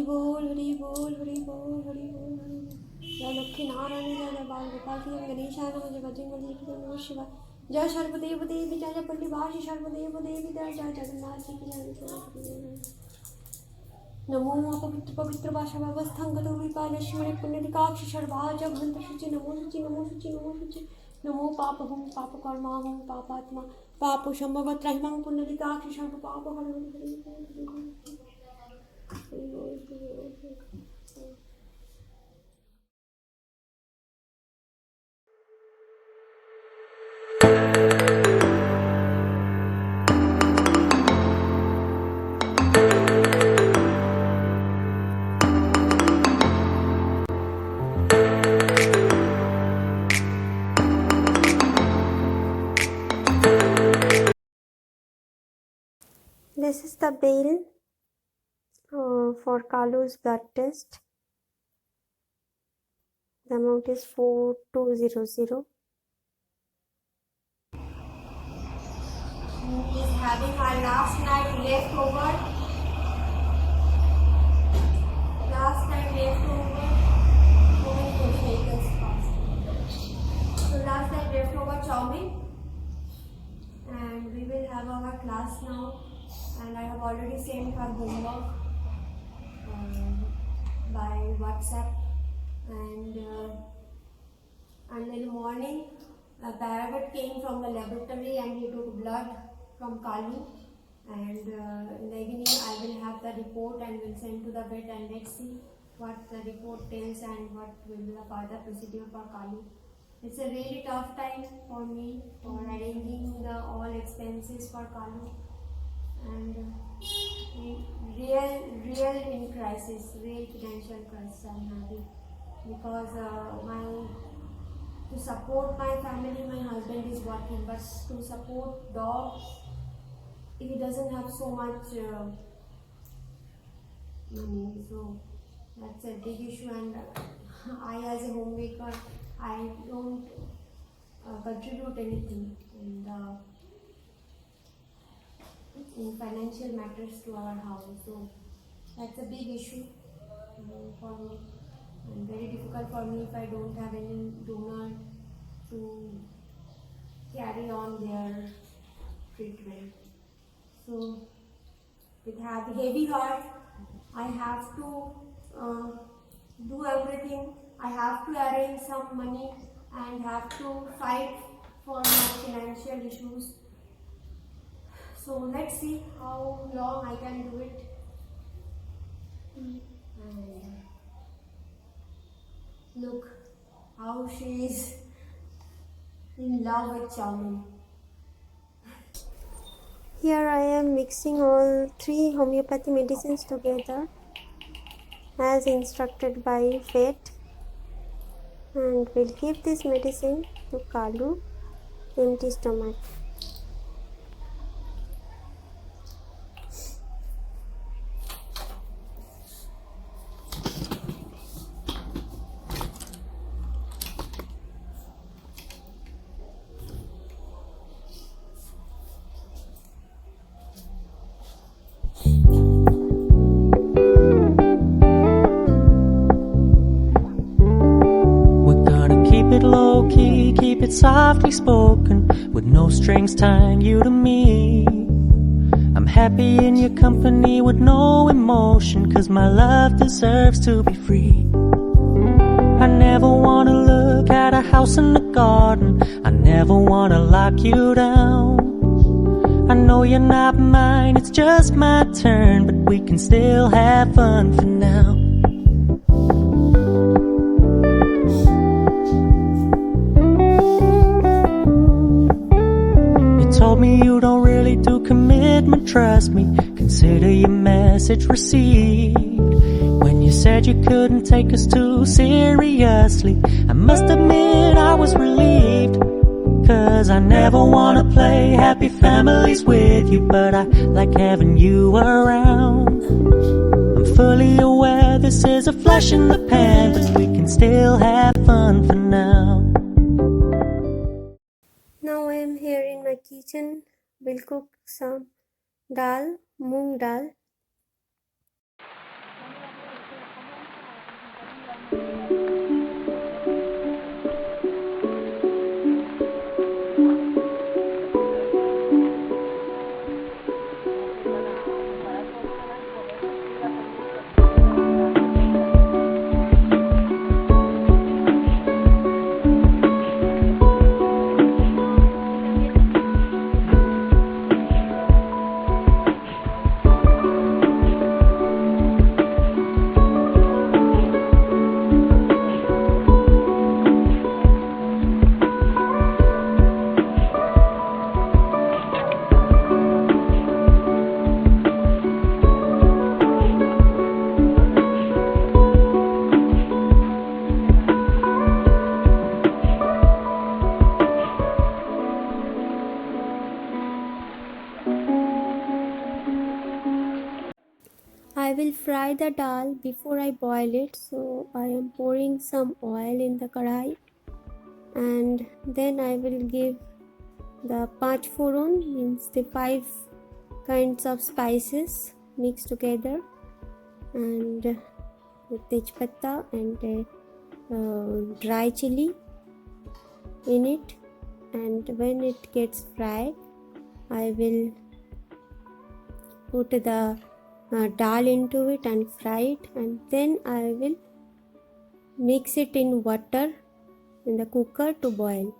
बोल हरि बोल हरि बोल हरि बोल हरि बोल। जय लक्ष्मी नारायण जय जय बाल गोपाल जय गणेशाय नमः जय बजरंगबली जय नमः शिवाय। जय सर्वदेव देवी जय जय पल्लीवासी सर्वदेव देवी जय जय जगन्नाथ जी की जय। नमो पवित्र पवित्र भाषा व्यवस्थां गतो विपालक्ष्मणे पुण्यदिकाक्ष सर्वाज भ्रंत शुचि नमो शुचि नमो शुचि नमो शुचि नमो पाप हूँ पाप कर्मा हूँ पापात्मा पाप संभवत रहिमं पुण्यदिकाक्ष सर्व पाप This is the bill for Kalu's blood test. The amount is 4200. He is having our last night leftover. Last night leftover. So many heavy vehicles passed. So last night leftover chowmein. And we will have our class now. And I have already sent her homework by WhatsApp. And in the morning, a paravet came from the laboratory and he took blood from Kalu. And in the evening, I will have the report and will send to the vet and let's see what the report tells and what will be the further procedure for Kalu. It's a really tough time for me for arranging the all expenses for Kalu. And real in crisis, real financial crisis I'm having because to support my family, my husband is working, but to support dog, he doesn't have so much money, so that's a big issue. And I, as a homemaker, I don't contribute anything in financial matters to our house, so that's a big issue for me and very difficult for me if I don't have any donor to carry on their treatment. So with heavy heart, I have to do everything. I have to arrange some money and have to fight for my financial issues. So let's see how long I can do it. And look how she is in love with chowmein. Here I am mixing all 3 homeopathy medicines together as instructed by vet, and we'll give this medicine to Kalu empty stomach. Low-key, keep it softly spoken, with no strings tying you to me. I'm happy in your company with no emotion, 'cause my love deserves to be free. I never wanna look at a house in the garden, I never wanna lock you down. I know you're not mine, it's just my turn, but we can still have fun for now. Told me you don't really do commitment, trust me, consider your message received. When you said you couldn't take us too seriously, I must admit I was relieved, 'cause I never wanna play happy families with you, but I like having you around. I'm fully aware this is a flash in the pan, but we can still have fun for now. Now I am here in my kitchen. We'll cook some dal, moong dal. fry the dal before I boil it, so I am pouring some oil in the karai, and then I will give the panch foron, means the 5 kinds of spices mixed together, and with tejpatta and dry chili in it. And when it gets fried, I will put the dal into it and fry it, and then I will mix it in water in the cooker to boil.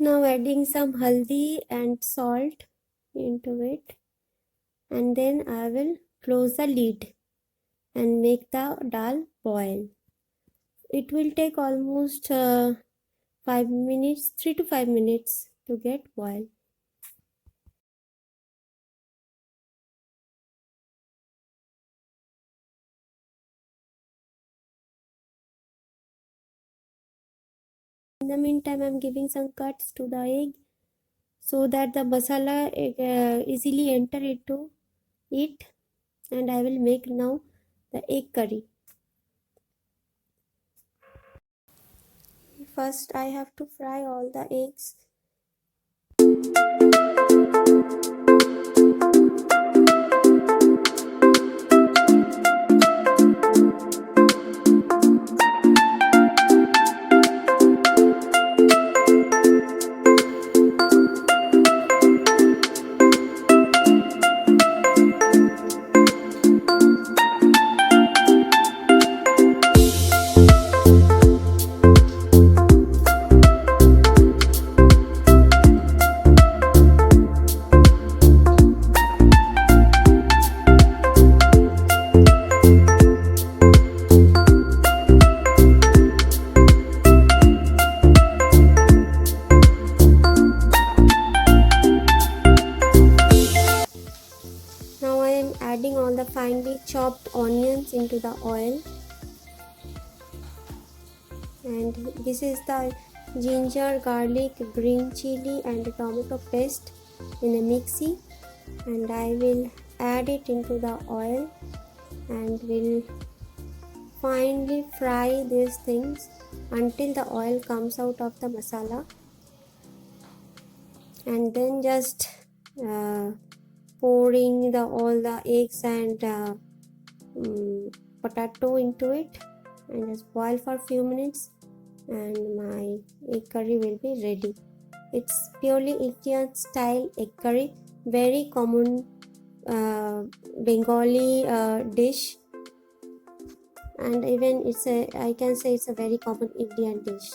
Now adding some haldi and salt into it, and then I will close the lid and make the dal boil. It will take almost 5 minutes, 3 to 5 minutes to get boiled. In the meantime, I am giving some cuts to the egg so that the masala easily enter into it, and I will make now the egg curry. First, I have to fry all the eggs. Adding all the finely chopped onions into the oil, and this is the ginger, garlic, green chili and tomato paste in a mixie, and I will add it into the oil and will finely fry these things until the oil comes out of the masala, and then just pouring all the eggs and potato into it and just boil for a few minutes, and my egg curry will be ready. It's purely Indian style egg curry, very common Bengali dish, and even I can say it's a very common Indian dish.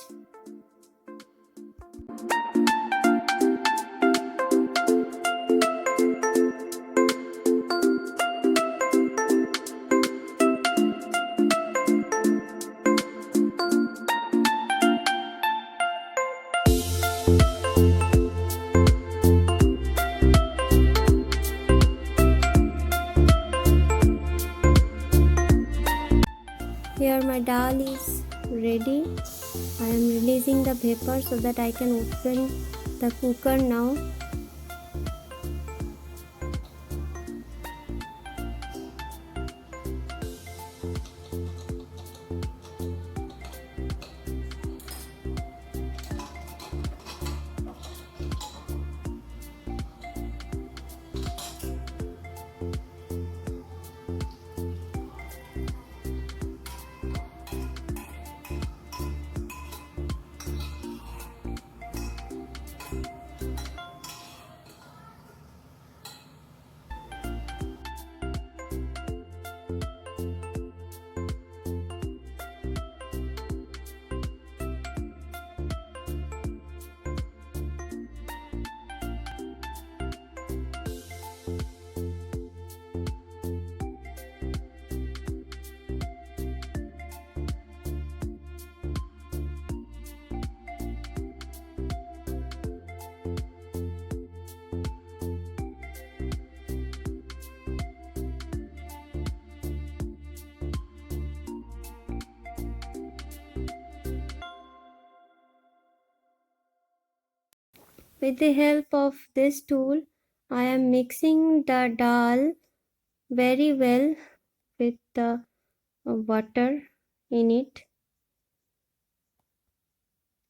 Here my dal is ready. I am releasing the vapor so that I can open the cooker now. With the help of this tool, I am mixing the dal very well with the water in it.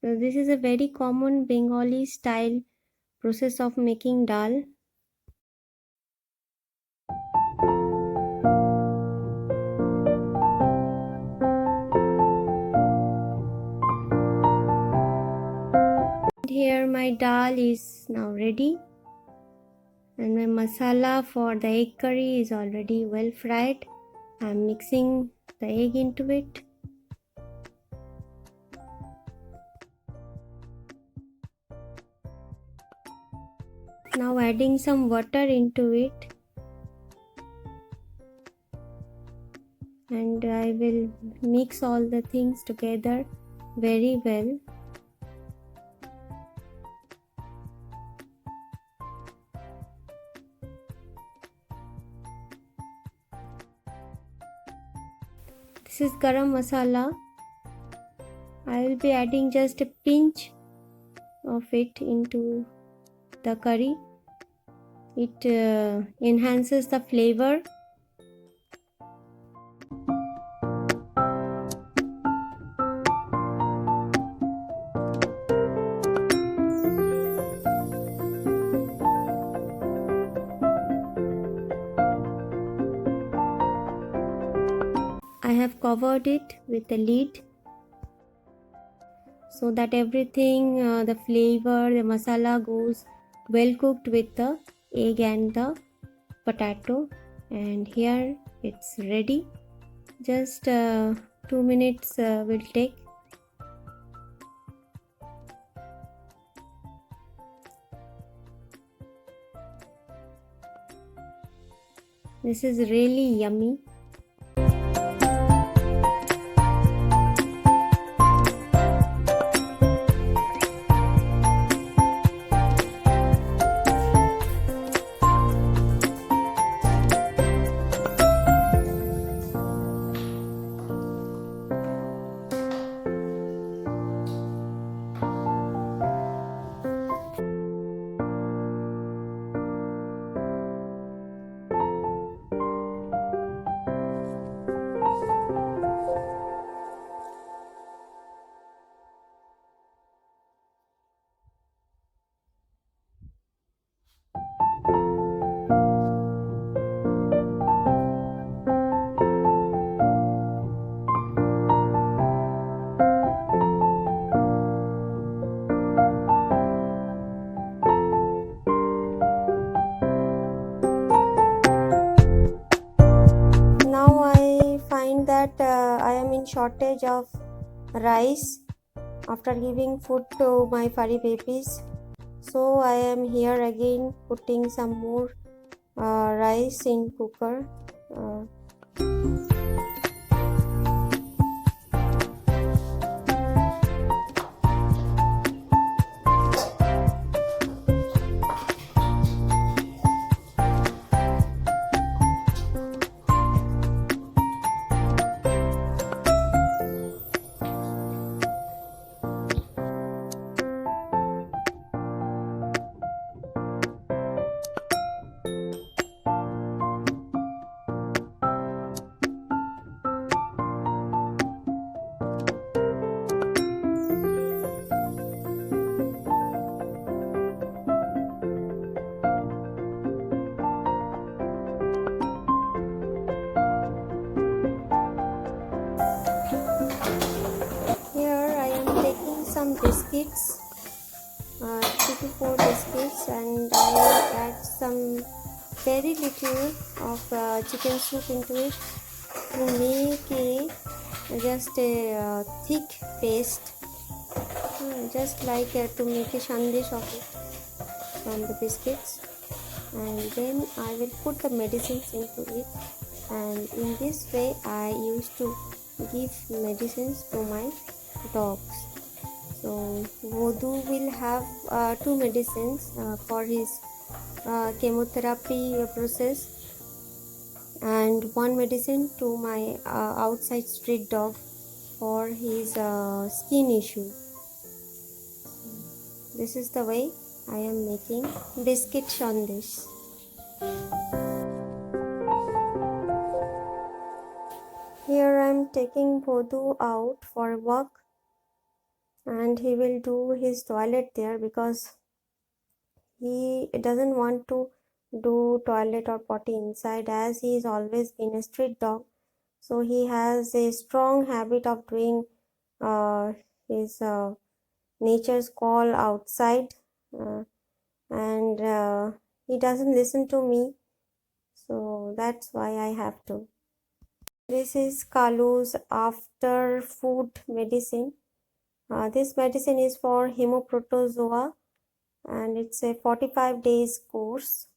So this is a very common Bengali style process of making dal. Here my dal is now ready, and my masala for the egg curry is already well fried. I am mixing the egg into it. Now adding some water into it, and I will mix all the things together very well. This is garam masala. I will be adding just a pinch of it into the curry. It enhances the flavor. I have covered it with a lid so that everything, the flavor, the masala goes well cooked with the egg and the potato. And here it's ready. Just 2 minutes will take. This is really yummy. That I am in shortage of rice after giving food to my furry babies, so I am here again putting some more rice in cooker. 3 to 4 biscuits, and I add some very little of chicken soup into it to make just a thick paste, just like to make a sandesh of it from the biscuits. And then I will put the medicines into it, and in this way I used to give medicines to my dogs. So Vodhu will have 2 medicines for his chemotherapy process, and 1 medicine to my outside street dog for his skin issue. This is the way I am making biscuit sandesh. Here I am taking Vodhu out for a walk, and he will do his toilet there because he doesn't want to do toilet or potty inside, as he has always been a street dog. So he has a strong habit of doing his nature's call outside, and he doesn't listen to me, so that's why I have to. This is Kalu's after food medicine. This medicine is for hemoprotozoa, and it's a 45 days course.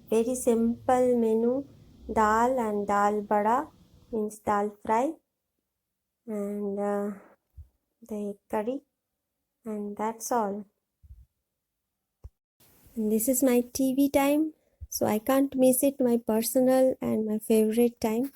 Very simple menu, dal and dal bada, means dal fry, and the egg curry, and that's all. And this is my TV time, so I can't miss it, my personal and my favorite time.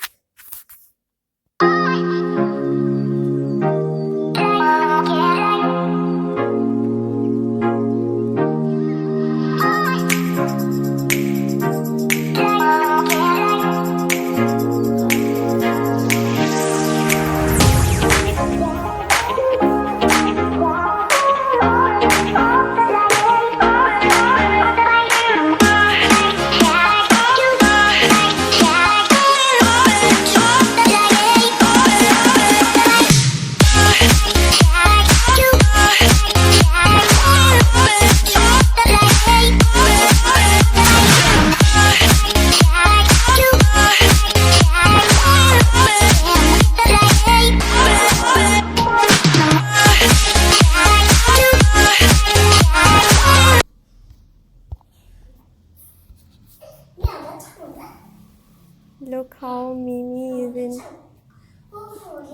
Look how Mimi is in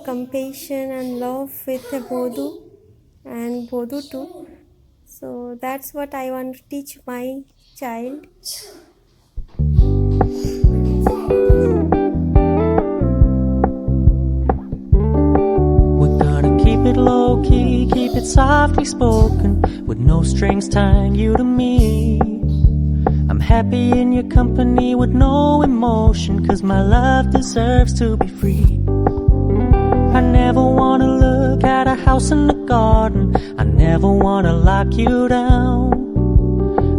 compassion and love with Vodhu, and Vodhu too. So that's what I want to teach my child. We're gonna keep it low key, keep it softly spoken, with no strings tying you to me. I'm happy in your company with no emotion, 'cause my love deserves to be free. I never wanna look at a house in the garden, I never wanna lock you down.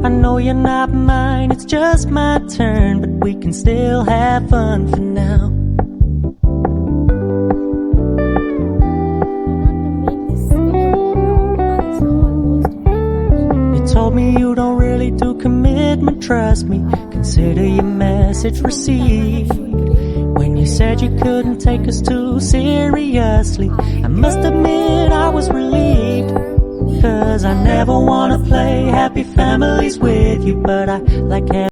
I know you're not mine, it's just my turn, but we can still have fun for now. You told me you don't really do commitment, trust me, consider your message received. When you said you couldn't take us too seriously, I must admit I was relieved, 'cause I never wanna play happy families with you, but I like having